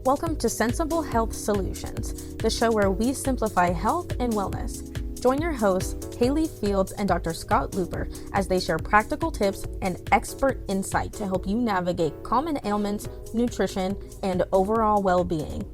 Welcome to Sensible Health Solutions, the show where we simplify health and wellness. Join your hosts, Hallie Fields and Dr. Scott Luper, as they share practical tips and expert insight to help you navigate common ailments, nutrition, and overall well-being.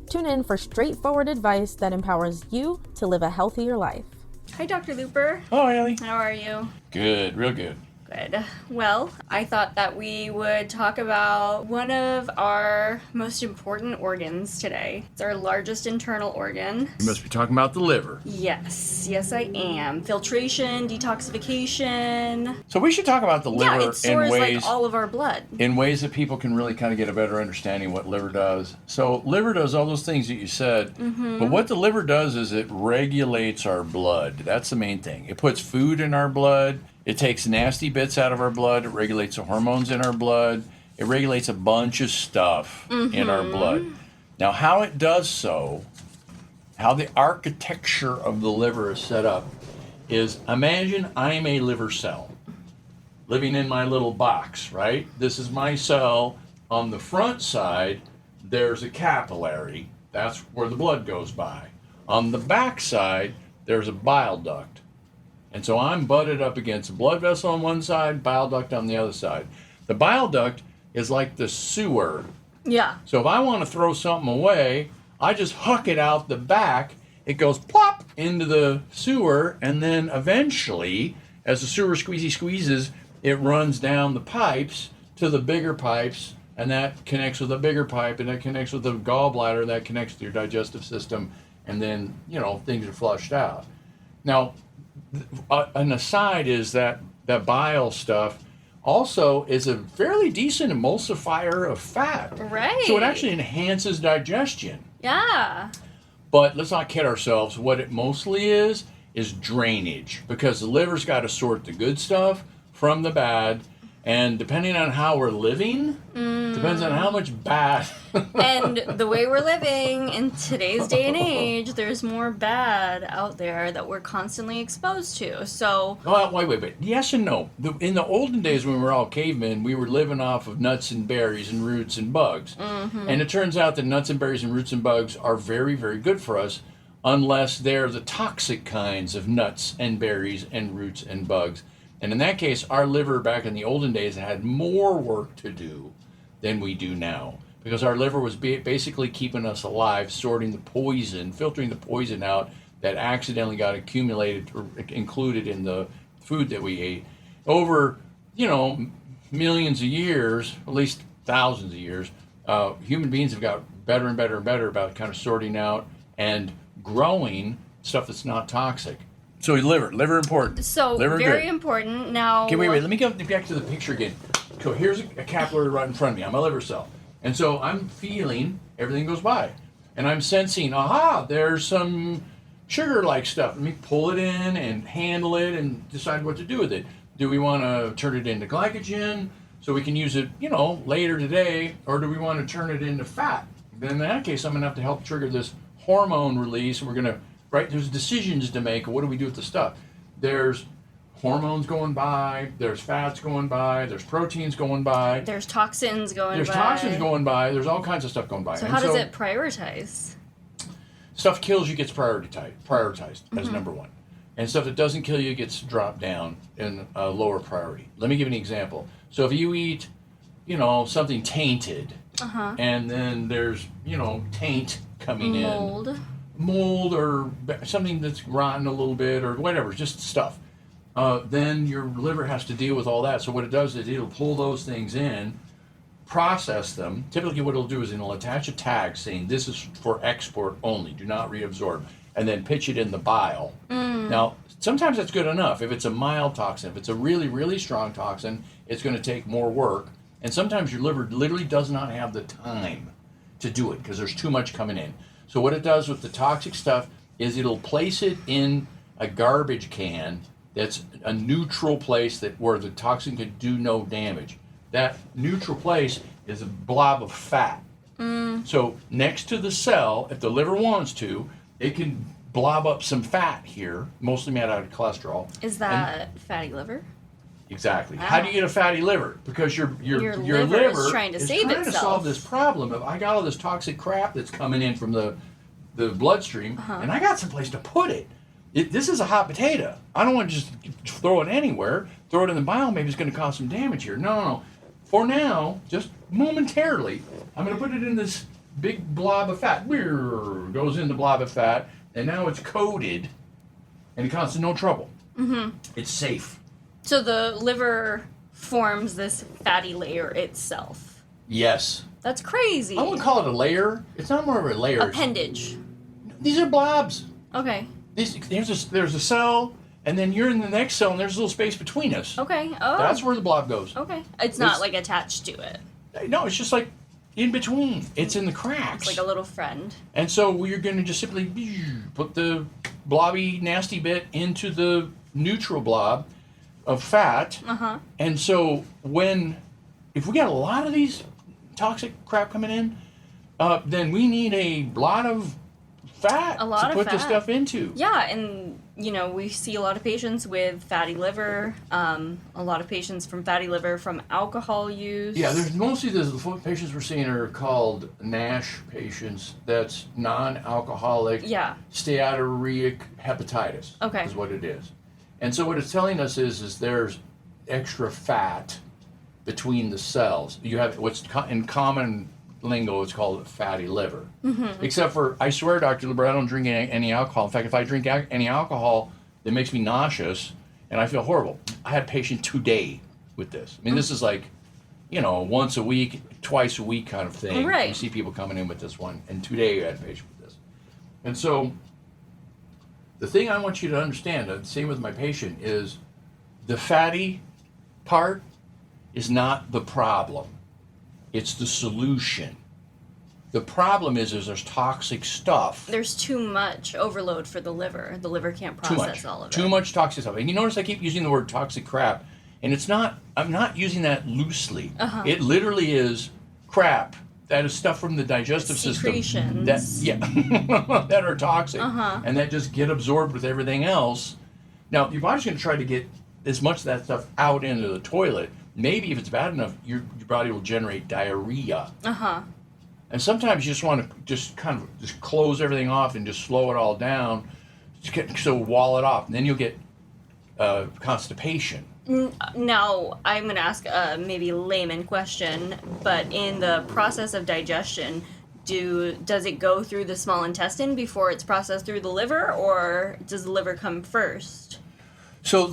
Tune in for straightforward advice that empowers you to live a healthier life. Hi, Dr. Luper. Oh, Hallie. How are you? Good, real good. Good. Well, I thought that we would talk about one of our most important organs today. It's our largest internal organ. You must be talking about the liver. Yes, I am. Filtration, detoxification. So we should talk about the liver Yeah, it stores in ways like all of our blood. in ways that people can really kind of get a better understanding of what liver does. So liver does all those things that you said, but what the liver does is it regulates our blood. That's the main thing. It puts food in our blood. It takes nasty bits out of our blood. It regulates the hormones in our blood. It regulates a bunch of stuff in our blood. Now, how it does so, how the architecture of the liver is set up, is imagine I'm a liver cell living in my little box, right? This is my cell. On the front side, there's a capillary. That's where the blood goes by. On the back side, there's a bile duct. And so I'm butted up against a blood vessel on one side, bile duct on the other side. The bile duct is like the sewer. Yeah. So if I want to throw something away, I just huck it out the back. It goes plop into the sewer, and then eventually, as the sewer squeezes, it runs down the pipes to the bigger pipes, and that connects with a bigger pipe, and that connects with the gallbladder, and that connects to your digestive system, and then, things are flushed out. Now, an aside is that bile stuff also is a fairly decent emulsifier of fat. Right. So it actually enhances digestion. Yeah. But let's not kid ourselves. What it mostly is drainage, because the liver's got to sort the good stuff from the bad. And depending on how we're living, depends on how much bad. And the way we're living in today's day and age, there's more bad out there that we're constantly exposed to. So. Well, wait. Yes and no. In the olden days when we were all cavemen, we were living off of nuts and berries and roots and bugs. And it turns out that nuts and berries and roots and bugs are very, very good for us, unless they're the toxic kinds of nuts and berries and roots and bugs. And in that case, our liver back in the olden days had more work to do than we do now, because our liver was basically keeping us alive, sorting the poison, filtering the poison out that accidentally got accumulated or included in the food that we ate. Over, millions of years, at least thousands of years, human beings have got better and better and better about kind of sorting out and growing stuff that's not toxic. So liver important. So liver very good. Important. Now. Okay, wait. Let me go back to the picture again. So here's a capillary right in front of me. I'm a liver cell, and so I'm feeling everything goes by, and I'm sensing. Aha! There's some sugar-like stuff. Let me pull it in and handle it and decide what to do with it. Do we want to turn it into glycogen so we can use it, later today, or do we want to turn it into fat? Then in that case, I'm going to have to help trigger this hormone release. We're going to. Right, there's decisions to make. What do we do with the stuff? There's hormones going by. There's fats going by. There's proteins going by. There's toxins going by. There's toxins going by. There's all kinds of stuff going by. So how does it prioritize? Stuff kills you gets prioritized as number one, and stuff that doesn't kill you gets dropped down in a lower priority. Let me give you an example. So if you eat, something tainted, and then there's taint coming in. Mold or something that's rotten a little bit or whatever, just stuff. Then your liver has to deal with all that. So what it does is it'll pull those things in, process them. Typically what it'll do is it'll attach a tag saying this is for export only, do not reabsorb, and then pitch it in the bile. Now, sometimes that's good enough. If it's a mild toxin, if it's a really, really strong toxin, it's going to take more work. And sometimes your liver literally does not have the time to do it because there's too much coming in. So what it does with the toxic stuff is it'll place it in a garbage can that's a neutral place where the toxin can do no damage. That neutral place is a blob of fat. So next to the cell, if the liver wants to, it can blob up some fat here, mostly made out of cholesterol. Is that fatty liver? Exactly. How do you get a fatty liver? Because your liver is trying to save trying itself. to solve this problem of I got all this toxic crap that's coming in from the bloodstream, and I got someplace to put it. This is a hot potato. I don't want to just throw it anywhere. Throw it in the bile, maybe it's going to cause some damage here. No. For now, just momentarily, I'm going to put it in this big blob of fat. Goes in the blob of fat, and now it's coated, and it causes no trouble. It's safe. So the liver forms this fatty layer itself. Yes. That's crazy. I wouldn't call it a layer. It's not more of a layer. Appendage. These are blobs. Okay. There's a cell, and then you're in the next cell, and there's a little space between us. Okay. Oh. That's where the blob goes. Okay. It's not like attached to it. No, it's just like in between. It's in the cracks. It's like a little friend. And so we're going to just simply put the blobby, nasty bit into the neutral blob of fat. And so if we got a lot of these toxic crap coming in, then we need a lot of fat to put this stuff into. Yeah, and we see a lot of patients with fatty liver, a lot of patients from fatty liver from alcohol use. Yeah, there's mostly the patients we're seeing are called NASH patients. That's non-alcoholic steatorrheic hepatitis. Okay. Is what it is. And so what it's telling us is there's extra fat between the cells. You have what's in common lingo, it's called fatty liver. Except for, I swear, Dr. Luper, I don't drink any alcohol. In fact, if I drink any alcohol, it makes me nauseous and I feel horrible. I had a patient today with this. I mean, this is like, once a week, twice a week kind of thing. Right. You see people coming in with this one, and today I had a patient with this. And so, the thing I want you to understand, the same with my patient, is the fatty part is not the problem. It's the solution. The problem is there's toxic stuff. There's too much overload for the liver. The liver can't process all of it. Too much toxic stuff. And you notice I keep using the word toxic crap, and I'm not using that loosely. It literally is crap. That is stuff from the digestive Secretions. system that are toxic, and that just get absorbed with everything else. Now, your body's going to try to get as much of that stuff out into the toilet. Maybe if it's bad enough, your body will generate diarrhea. And sometimes you just want to kind of close everything off and just slow it all down, so wall it off, and then you'll get constipation. Now, I'm going to ask a maybe layman question, but in the process of digestion, does it go through the small intestine before it's processed through the liver, or does the liver come first? So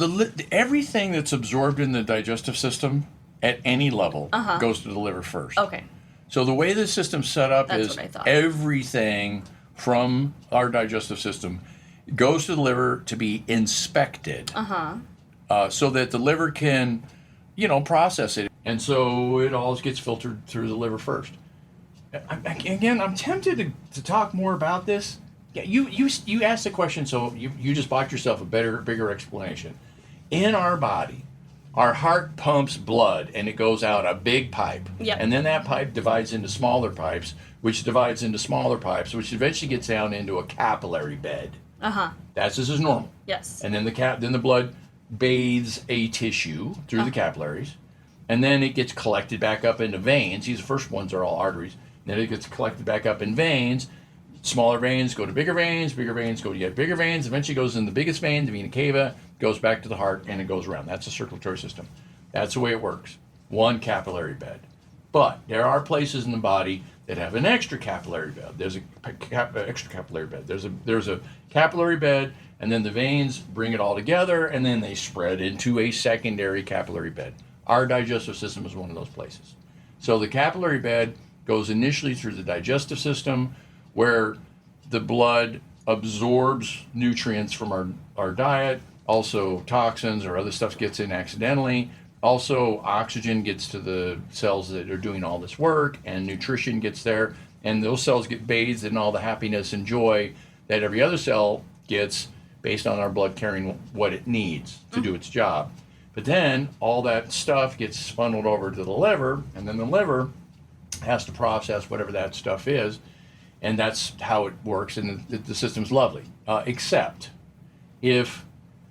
everything that's absorbed in the digestive system at any level goes to the liver first. Okay. So the way the system's set up is everything from our digestive system goes to the liver to be inspected. So that the liver can, process it. And so it all gets filtered through the liver first. I'm tempted to talk more about this. Yeah, you asked the question, so you just bought yourself a bigger explanation. In our body, our heart pumps blood, and it goes out a big pipe. Yep. And then that pipe divides into smaller pipes, which divides into smaller pipes, which eventually gets down into a capillary bed. This is normal. Yes. And then the blood bathes a tissue through the capillaries, and then it gets collected back up into veins. These first ones are all arteries. Then it gets collected back up in veins. Smaller veins go to bigger veins go to yet bigger veins, eventually goes in the biggest vein, the vena cava, goes back to the heart, and it goes around. That's a circulatory system. That's the way it works. One capillary bed. But there are places in the body that have an extra capillary bed. There's an extra capillary bed. There's a capillary bed, and then the veins bring it all together, and then they spread into a secondary capillary bed. Our digestive system is one of those places. So the capillary bed goes initially through the digestive system, where the blood absorbs nutrients from our diet, also toxins or other stuff gets in accidentally. Also, oxygen gets to the cells that are doing all this work, and nutrition gets there, and those cells get bathed in all the happiness and joy that every other cell gets based on our blood carrying what it needs to do its job. But then all that stuff gets funneled over to the liver, and then the liver has to process whatever that stuff is. And that's how it works, and the system's lovely, except if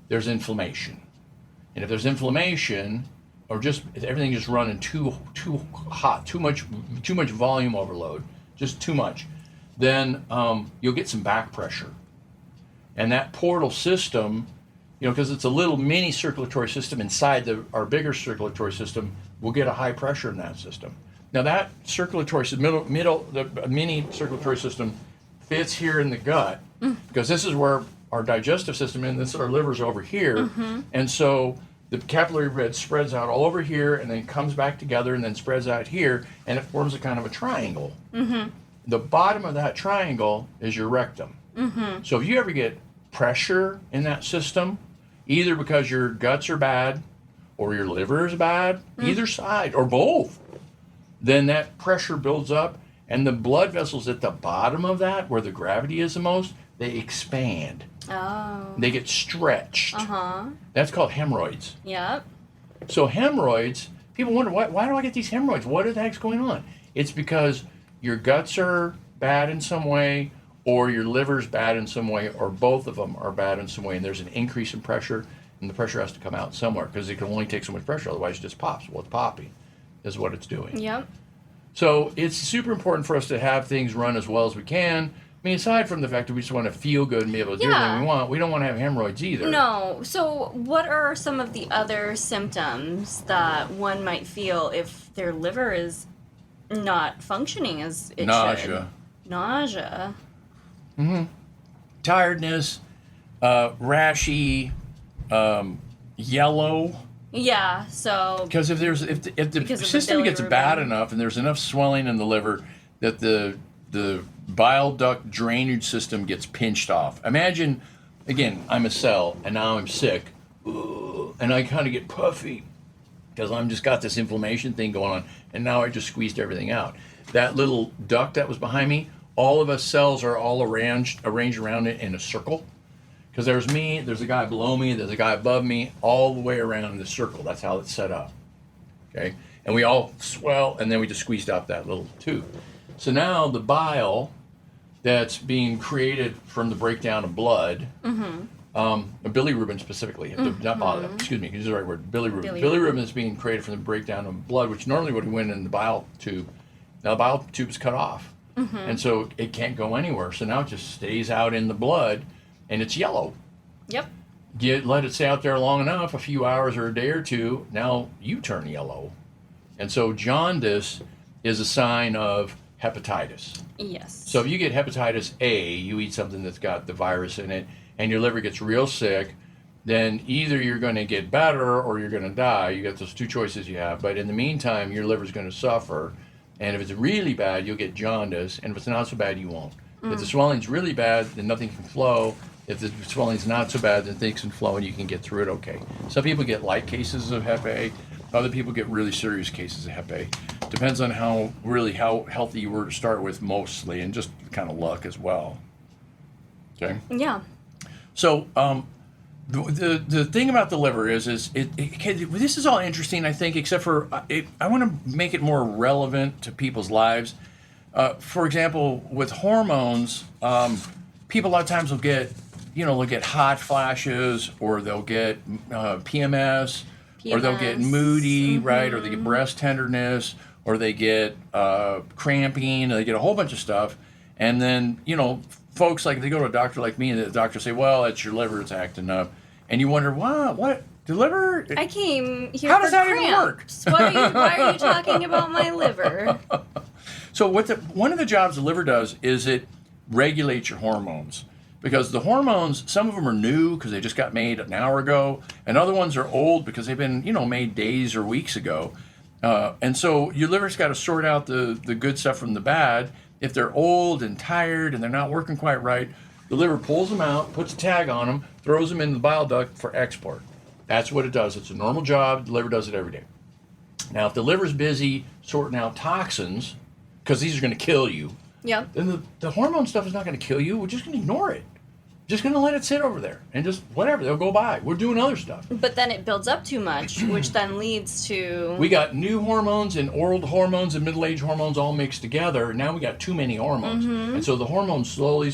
there's inflammation. And if there's inflammation, or just if everything just running too hot, too much volume overload, just too much, then you'll get some back pressure. And that portal system, because it's a little mini circulatory system inside our bigger circulatory system, will get a high pressure in that system. Now that circulatory system, the mini circulatory system fits here in the gut, because this is where our digestive system is, this is our liver's over here, and so the capillary bed spreads out all over here and then comes back together and then spreads out here, and it forms a kind of a triangle. The bottom of that triangle is your rectum. So if you ever get pressure in that system, either because your guts are bad or your liver is bad, either side or both, then that pressure builds up, and the blood vessels at the bottom of that, where the gravity is the most, they expand. Oh. They get stretched. That's called hemorrhoids. Yep. So hemorrhoids, people wonder, why do I get these hemorrhoids? What the heck's going on? It's because your guts are bad in some way, or your liver's bad in some way, or both of them are bad in some way, and there's an increase in pressure, and the pressure has to come out somewhere, because it can only take so much pressure, otherwise it just pops. Well, it's popping is what it's doing. Yep. So it's super important for us to have things run as well as we can. I mean, aside from the fact that we just want to feel good and be able to do everything we want, we don't want to have hemorrhoids either. No. So what are some of the other symptoms that one might feel if their liver is not functioning as it should? Nausea. Tiredness, rashy, yellow. Yeah, so Because if the system gets bad enough and there's enough swelling in the liver that the bile duct drainage system gets pinched off. Imagine, again, I'm a cell and now I'm sick, and I kind of get puffy because I'm just got this inflammation thing going on, and now I just squeezed everything out. That little duct that was behind me, all of us cells are all arranged around it in a circle. Because there's me, there's a guy below me, there's a guy above me, all the way around in the circle. That's how it's set up. Okay? And we all swell, and then we just squeezed out that little tube. So now the bile that's being created from the breakdown of blood, bilirubin specifically, excuse me, use the right word, bilirubin. Bilirubin is being created from the breakdown of blood, which normally would went in the bile tube. Now the bile tube is cut off, and so it can't go anywhere. So now it just stays out in the blood, and it's yellow. Yep. Let it stay out there long enough, a few hours or a day or two, now you turn yellow. And so jaundice is a sign of hepatitis. Yes. So if you get hepatitis A, you eat something that's got the virus in it, and your liver gets real sick, then either you're going to get better or you're going to die. You got those two choices you have. But in the meantime, your liver's going to suffer. And if it's really bad, you'll get jaundice. And if it's not so bad, you won't. If the swelling's really bad, then nothing can flow. If the swelling's not so bad, then things can flow and you can get through it okay. Some people get light cases of Hep A. Other people get really serious cases of Hep A. Depends on how healthy you were to start with mostly, and just kind of luck as well. Okay? Yeah. So the thing about the liver is this is all interesting, I think, except for I want to make it more relevant to people's lives. For example, with hormones, people a lot of times will get hot flashes, or they'll get PMS, or they'll get moody, right? Or they get breast tenderness, or they get cramping, or they get a whole bunch of stuff. And then, folks, like, they go to a doctor like me, and the doctor say, well, it's your liver, it's acting up. And you wonder, wow, what? The liver? I came here How for does that cramps. even work? Why are you talking about my liver? So one of the jobs the liver does is it regulates your hormones. Because the hormones, some of them are new because they just got made an hour ago, and other ones are old because they've been, made days or weeks ago. And so your liver's got to sort out the good stuff from the bad. If they're old and tired and they're not working quite right, the liver pulls them out, puts a tag on them, throws them in the bile duct for export. That's what it does. It's a normal job. The liver does it every day. Now, if the liver's busy sorting out toxins, because these are going to kill you, then the hormone stuff is not going to kill you. We're just going to ignore it. Just going to let it sit over there and just whatever, they'll go by. We're doing other stuff. But then it builds up too much, which then leads to... We got new hormones and old hormones and middle-aged hormones all mixed together. Now we got too many hormones. And so the hormones slowly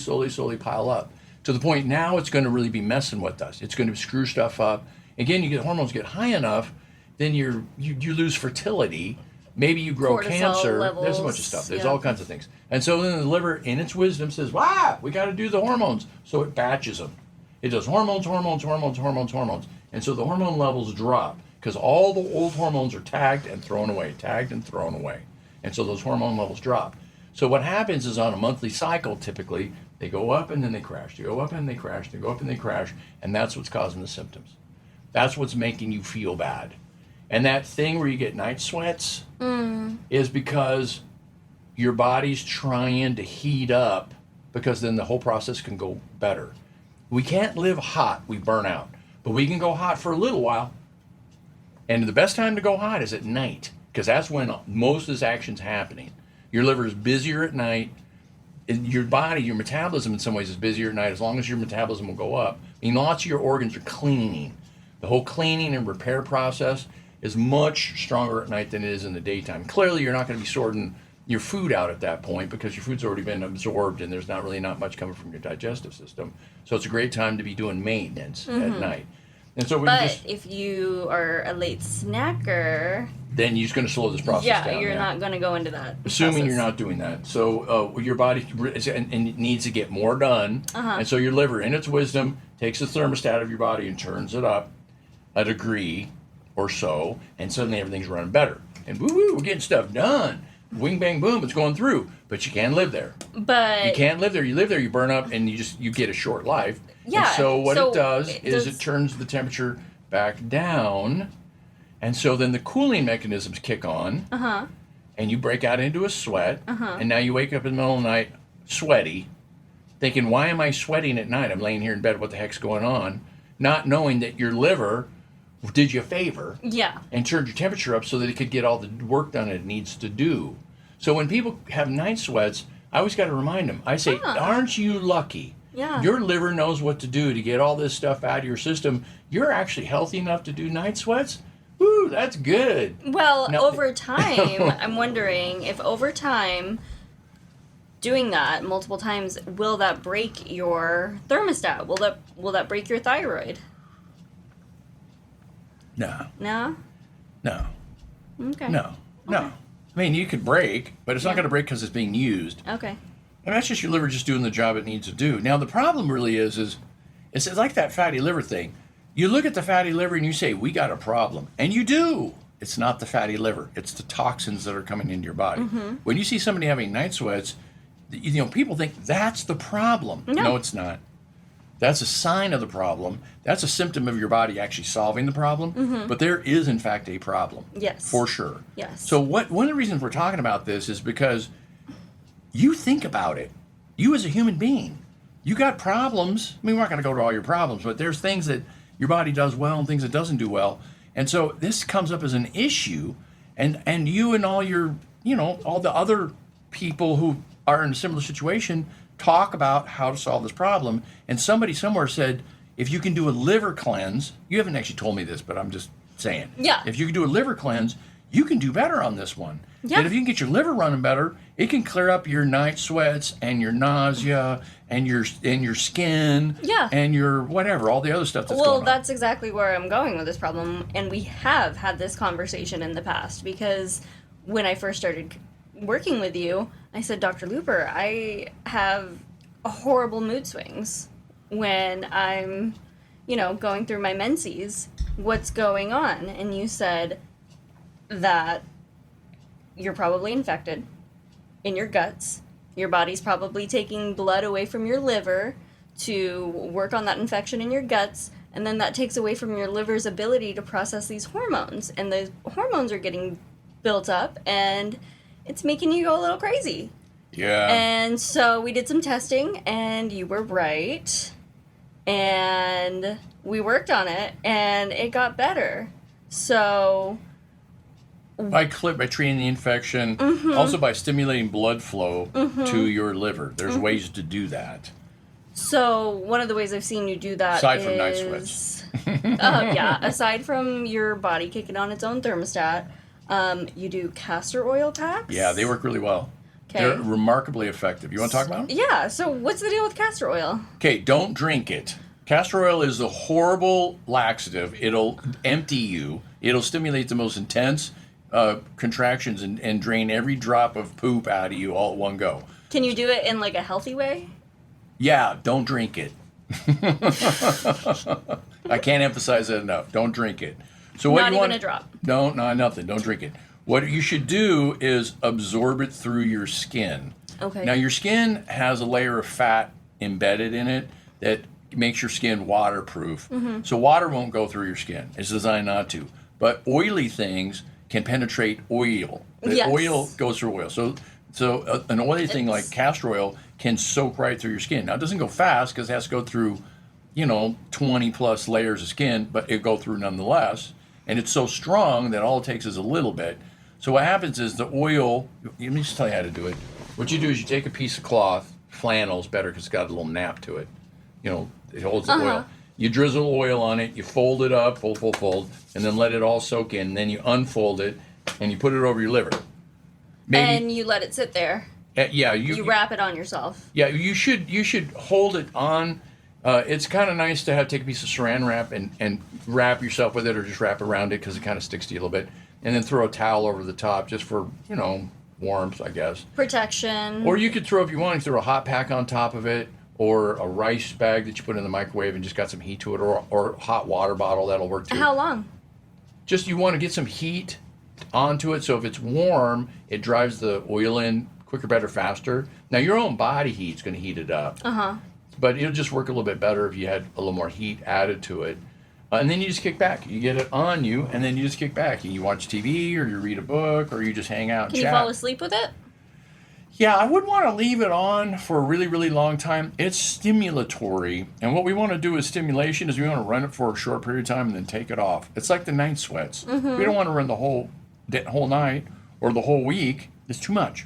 pile up to the point now it's going to really be messing with us. It's going to screw stuff up. Again, you get hormones get high enough, then you lose fertility. Maybe you grow Cortisol cancer. levels, There's a bunch of stuff. There's yeah. all kinds of things. And so then the liver, in its wisdom, says, "Wow, we got to do the hormones." So it batches them. It does hormones. And so the hormone levels drop because all the old hormones are tagged and thrown away. And so those hormone levels drop. So what happens is on a monthly cycle, typically, they go up and then they crash. They go up and they crash. They go up and they crash. And that's what's causing the symptoms. That's what's making you feel bad. And that thing where you get night sweats is because your body's trying to heat up, because then the whole process can go better. We can't live hot. We burn out. But we can go hot for a little while. And the best time to go hot is at night, because that's when most of this action's happening. Your liver is busier at night. Your body, your metabolism in some ways is busier at night, as long as your metabolism will go up. I mean, lots of your organs are cleaning. The whole cleaning and repair process is much stronger at night than it is in the daytime. Clearly, you're not going to be sorting your food out at that point because your food's already been absorbed and there's not much coming from your digestive system. So it's a great time to be doing maintenance at night. And so if you are a late snacker, then you're just going to slow this process down. Yeah, you're not going to go into that. Assuming you're not doing that. So your body and it needs to get more done. And so your liver, in its wisdom, takes the thermostat of your body and turns it up a degree or so, and suddenly everything's running better. And woo-woo, we're getting stuff done. Wing, bang, boom, it's going through. But you can't live there. You can't live there. You live there, you burn up, and you get a short life. Yeah. And so what it does is it turns the temperature back down, and so then the cooling mechanisms kick on, and you break out into a sweat, and now you wake up in the middle of the night sweaty, thinking, why am I sweating at night? I'm laying here in bed, what the heck's going on? Not knowing that your liver did you a favor and turned your temperature up so that it could get all the work done it needs to do. So when people have night sweats, I always got to remind them. I say, aren't you lucky? Yeah. Your liver knows what to do to get all this stuff out of your system. You're actually healthy enough to do night sweats? Woo, that's good. Well, over time, I'm wondering if over time, doing that multiple times, will that break your thermostat? Will that break your thyroid? No. No? No. Okay. No. No. I mean, you could break, but it's not going to break because it's being used. Okay. And that's just your liver just doing the job it needs to do. Now, the problem really is it's like that fatty liver thing. You look at the fatty liver and you say, we got a problem. And you do. It's not the fatty liver. It's the toxins that are coming into your body. When you see somebody having night sweats, people think that's the problem. No, it's not. That's a sign of the problem. That's a symptom of your body actually solving the problem. But there is, in fact, a problem. Yes. For sure. Yes. So one of the reasons we're talking about this is because you think about it. You as a human being, you got problems. I mean, we're not going to go to all your problems, but there's things that your body does well and things it doesn't do well. And so this comes up as an issue. And you and all your, all the other people who are in a similar situation talk about how to solve this problem. And somebody somewhere said, if you can do a liver cleanse, you haven't actually told me this, but I'm just saying. Yeah. If you can do a liver cleanse, you can do better on this one. Yeah. And if you can get your liver running better, it can clear up your night sweats and your nausea and your skin and your whatever, all the other stuff that's going on. Well, that's exactly where I'm going with this problem. And we have had this conversation in the past because when I first started working with you, I said, Dr. Luper, I have horrible mood swings when I'm, going through my menses. What's going on? And you said that you're probably infected in your guts. Your body's probably taking blood away from your liver to work on that infection in your guts, and then that takes away from your liver's ability to process these hormones. And the hormones are getting built up, and it's making you go a little crazy. Yeah. And so we did some testing, and you were right. And we worked on it, and it got better. So by treating the infection, also by stimulating blood flow to your liver. There's ways to do that. So one of the ways I've seen you do that aside from night sweats. Aside from your body kicking on its own thermostat, you do castor oil packs. Yeah, they work really well. Okay. They're remarkably effective. You want to talk about them? Yeah. So what's the deal with castor oil? Okay, don't drink it. Castor oil is a horrible laxative. It'll empty you. It'll stimulate the most intense contractions and drain every drop of poop out of you all at one go. Can you do it in like a healthy way? Yeah, don't drink it. I can't emphasize that enough. Don't drink it. So what Not you even want? a drop. No, nothing. Don't drink it. What you should do is absorb it through your skin. Okay. Now your skin has a layer of fat embedded in it that makes your skin waterproof. Mm-hmm. So water won't go through your skin. It's designed not to. But oily things can penetrate oil. The Yes. oil goes through oil. So an oily thing like castor oil can soak right through your skin. Now it doesn't go fast because it has to go through, 20 plus layers of skin, but it go through nonetheless. And it's so strong that all it takes is a little bit. So what happens is the oil, let me just tell you how to do it. What you do is you take a piece of cloth, flannel's better because it's got a little nap to it. It holds the oil. You drizzle oil on it, you fold it up, fold, and then let it all soak in. Then you unfold it, and you put it over your liver. And you let it sit there. Yeah, You wrap it on yourself. Yeah, you should hold it on. It's kind of nice to take a piece of saran wrap and wrap yourself with it, or just wrap around it because it kind of sticks to you a little bit, and then throw a towel over the top just for warmth, I guess. Protection. Or you could throw, if you want, throw a hot pack on top of it, or a rice bag that you put in the microwave and just got some heat to it, or a hot water bottle, that'll work too. How long? Just you want to get some heat onto it, so if it's warm, it drives the oil in quicker, better, faster. Now your own body heat's going to heat it up. But it'll just work a little bit better if you had a little more heat added to it. And then you just kick back. You get it on you, and then you just kick back. And you watch TV, or you read a book, or you just hang out and Can chat. you fall asleep with it? Yeah, I wouldn't want to leave it on for a really, really long time. It's stimulatory. And what we want to do with stimulation is we want to run it for a short period of time and then take it off. It's like the night sweats. We don't want to run the whole night or the whole week. It's too much.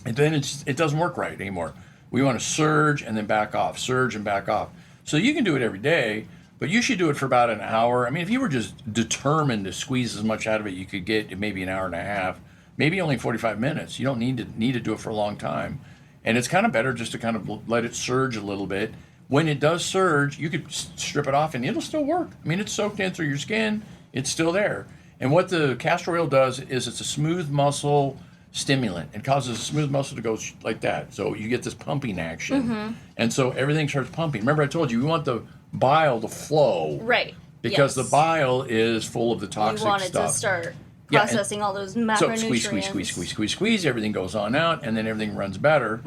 And then it doesn't work right anymore. We want to surge and then back off, surge and back off. So you can do it every day, but you should do it for about an hour. I mean, if you were just determined to squeeze as much out of it you could get, maybe an hour and a half, maybe only 45 minutes. You don't need to do it for a long time. And it's kind of better just to kind of let it surge a little bit. When it does surge, you could strip it off and it'll still work. I mean, it's soaked in through your skin. It's still there. And what the castor oil does is it's a smooth muscle stimulant. It causes a smooth muscle to go like that. So you get this pumping action. And so everything starts pumping. Remember I told you, we want the bile to flow. Right. Because the bile is full of the toxic stuff. You want it to start processing all those macronutrients. So squeeze, everything goes on out, and then everything runs better.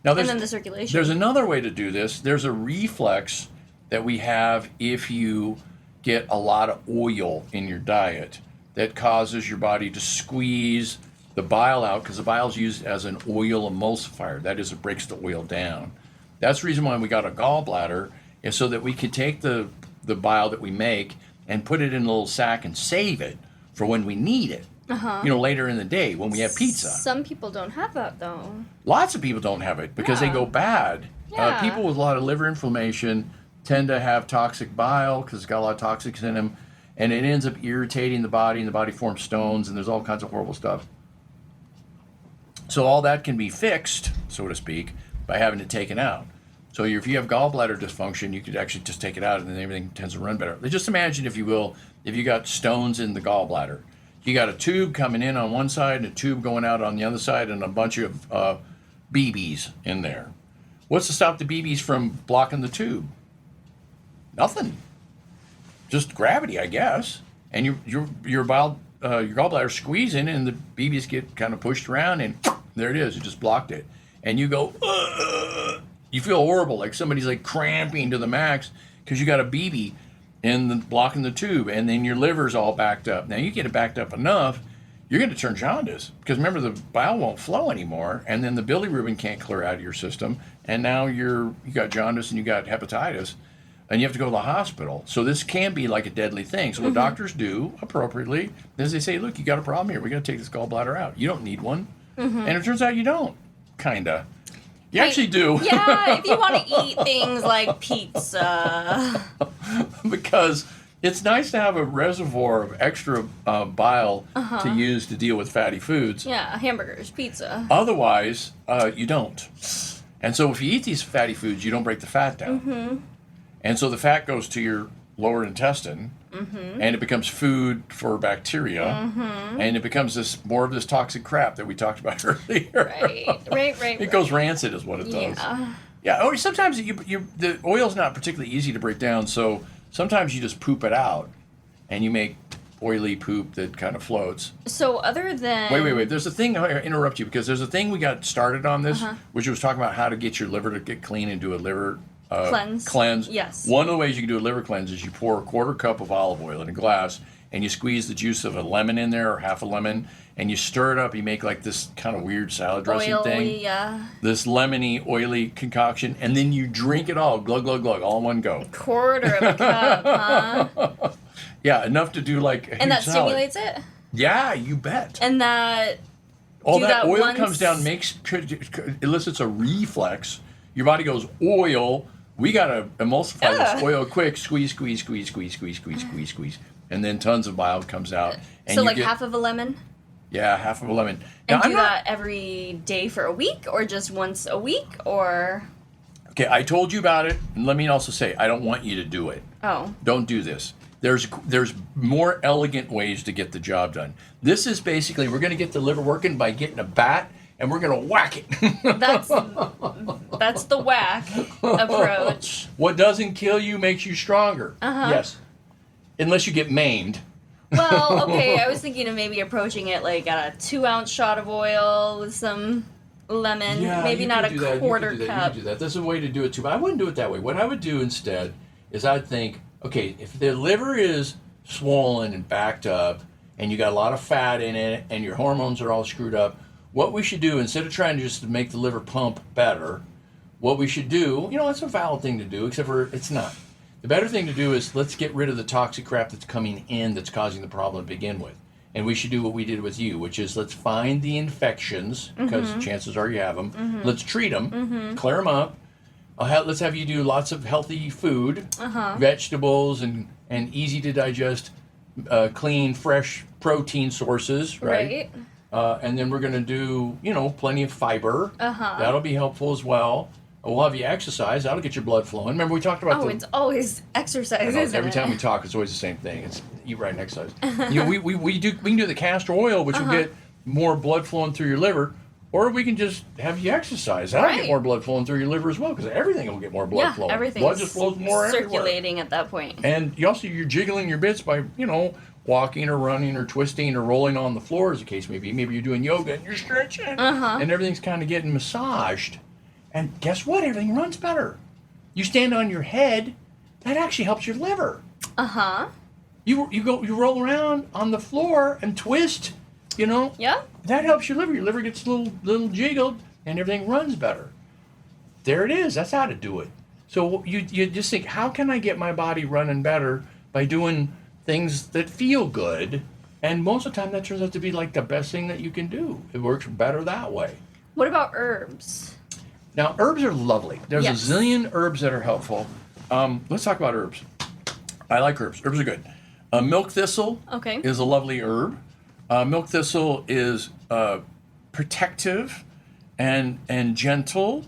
Now, And then the circulation. There's another way to do this. There's a reflex that we have if you get a lot of oil in your diet that causes your body to squeeze the bile out, because the bile is used as an oil emulsifier. That is, it breaks the oil down. That's the reason why we got a gallbladder, is so that we can take the bile that we make and put it in a little sack and save it for when we need it. Later in the day when we have pizza. Some people don't have that though. Lots of people don't have it because they go bad. Yeah. People with a lot of liver inflammation tend to have toxic bile because it's got a lot of toxics in them, and it ends up irritating the body, and the body forms stones, and there's all kinds of horrible stuff. So all that can be fixed, so to speak, by having it taken out. So if you have gallbladder dysfunction, you could actually just take it out, and then everything tends to run better. Just imagine, if you will, if you got stones in the gallbladder. You got a tube coming in on one side and a tube going out on the other side, and a bunch of BBs in there. What's to stop the BBs from blocking the tube? Nothing. Just gravity, I guess. And your gallbladder squeezing, and the BBs get kind of pushed around, and there it is. It just blocked it. And you go, ugh. You feel horrible, like somebody's like cramping to the max because you got a BB blocking the tube, and then your liver's all backed up. Now you get it backed up enough, you're going to turn jaundice, because remember, the bile won't flow anymore, and then the bilirubin can't clear out of your system, and now you got jaundice and you got hepatitis, and you have to go to the hospital. So this can be like a deadly thing. So what doctors do appropriately is they say, look, you got a problem here. We got to take this gallbladder out. You don't need one. And it turns out you don't, kinda. You actually do. Yeah, if you want to eat things like pizza. Because it's nice to have a reservoir of extra bile to use to deal with fatty foods. Yeah, hamburgers, pizza. Otherwise, you don't. And so if you eat these fatty foods, you don't break the fat down. And so the fat goes to your lower intestine, and it becomes food for bacteria, and it becomes more of this toxic crap that we talked about earlier. Right. It goes rancid is what it does. Yeah. Or sometimes the oil's not particularly easy to break down, so sometimes you just poop it out, and you make oily poop that kind of floats. So other than... Wait. There's a thing, I interrupt you, because there's a thing we got started on this, which was talking about how to get your liver to get clean and do a liver cleanse. Yes. One of the ways you can do a liver cleanse is you pour a quarter cup of olive oil in a glass, and you squeeze the juice of a lemon in there, or half a lemon, and you stir it up. You make like this kind of weird salad dressing thing. This lemony, oily concoction, and then you drink it all, glug, glug, glug, all in one go. Quarter of a cup, huh? Yeah, enough to do like a and that huge salad. stimulates it? Yeah, you bet. And that... All that oil comes down, elicits a reflex. Your body goes, oil. We got to emulsify this oil quick. Squeeze. And then tons of bile comes out. And so like half of a lemon? Yeah, half of a lemon. Now, and do that every day for a week, or just once a week, or... Okay, I told you about it. And let me also say, I don't want you to do it. Oh. Don't do this. There's more elegant ways to get the job done. This is basically, we're going to get the liver working by getting a bat, and we're going to whack it. That's the whack approach. What doesn't kill you makes you stronger. Yes. Unless you get maimed. Well, okay, I was thinking of maybe approaching it like at a 2-ounce shot of oil with some lemon, maybe not a quarter cup. You could do that. There's a way to do it too, but I wouldn't do it that way. What I would do instead is I'd think, okay, if the liver is swollen and backed up, and you got a lot of fat in it, and your hormones are all screwed up, what we should do, instead of trying just to make the liver pump better, what we should do, that's a valid thing to do, except for it's not. The better thing to do is let's get rid of the toxic crap that's coming in that's causing the problem to begin with. And we should do what we did with you, which is let's find the infections, because chances are you have them. Let's treat them, clear them up. Let's have you do lots of healthy food, vegetables, and easy to digest, clean, fresh protein sources, right? And then we're going to do, plenty of fiber. That'll be helpful as well. We'll have you exercise. That'll get your blood flowing. Remember we talked about it's always exercise, isn't it? Every time we talk, it's always the same thing. It's eat right and exercise. We can do the castor oil, which will get more blood flowing through your liver, or we can just have you exercise. That'll get more blood flowing through your liver as well, because everything will get more blood flowing. Everything. Blood just flows more circulating everywhere. At that point. And you're jiggling your bits by, walking or running or twisting or rolling on the floor, as the case may be. Maybe you're doing yoga and you're stretching, and everything's kind of getting massaged. And guess what? Everything runs better. You stand on your head, that actually helps your liver. You roll around on the floor and twist, Yeah. That helps your liver. Your liver gets a little jiggled, and everything runs better. There it is. That's how to do it. So you just think, how can I get my body running better by doing things that feel good? And most of the time, that turns out to be like the best thing that you can do. It works better that way. What about herbs? Now, herbs are lovely. There's a zillion herbs that are helpful. Let's talk about herbs. I like herbs. Herbs are good. Milk thistle is a lovely herb. Milk thistle is protective and gentle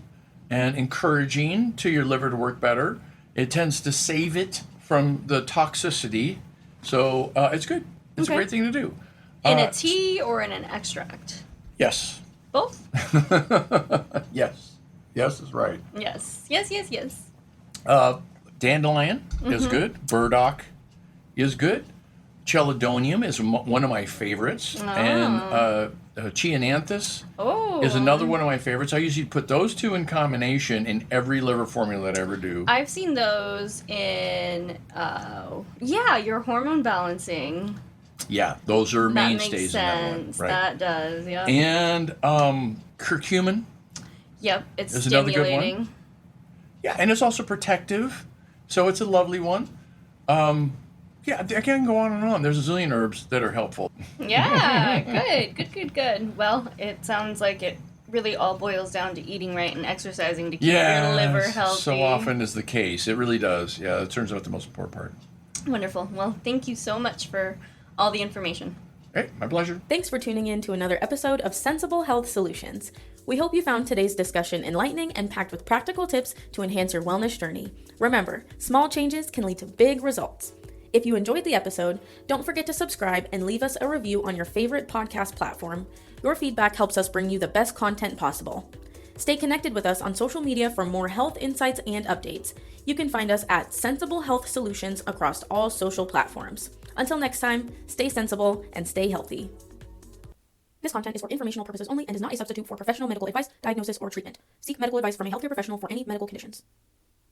and encouraging to your liver to work better. It tends to save it from the toxicity. So it's good. It's a great thing to do. In a tea or in an extract? Yes. Both? Yes. Yes is right. Yes. Dandelion is good. Burdock is good. Chelidonium is one of my favorites. And Chiananthus is another one of my favorites. I usually put those two in combination in every liver formula that I ever do. I've seen those in, your hormone balancing. Yeah, those are mainstays in that one. Right. That does, yeah. And curcumin. Yep, it's is stimulating. Another good one. Yeah, and it's also protective, so it's a lovely one. I can go on and on. There's a zillion herbs that are helpful. Yeah, good. Well, it sounds like it really all boils down to eating right and exercising to keep your liver healthy. So often is the case. It really does. Yeah, it turns out the most important part. Wonderful. Well, thank you so much for all the information. Hey, my pleasure. Thanks for tuning in to another episode of Sensible Health Solutions. We hope you found today's discussion enlightening and packed with practical tips to enhance your wellness journey. Remember, small changes can lead to big results. If you enjoyed the episode, don't forget to subscribe and leave us a review on your favorite podcast platform. Your feedback helps us bring you the best content possible. Stay connected with us on social media for more health insights and updates. You can find us at Sensible Health Solutions across all social platforms. Until next time, stay sensible and stay healthy. This content is for informational purposes only and is not a substitute for professional medical advice, diagnosis, or treatment. Seek medical advice from a healthcare professional for any medical conditions.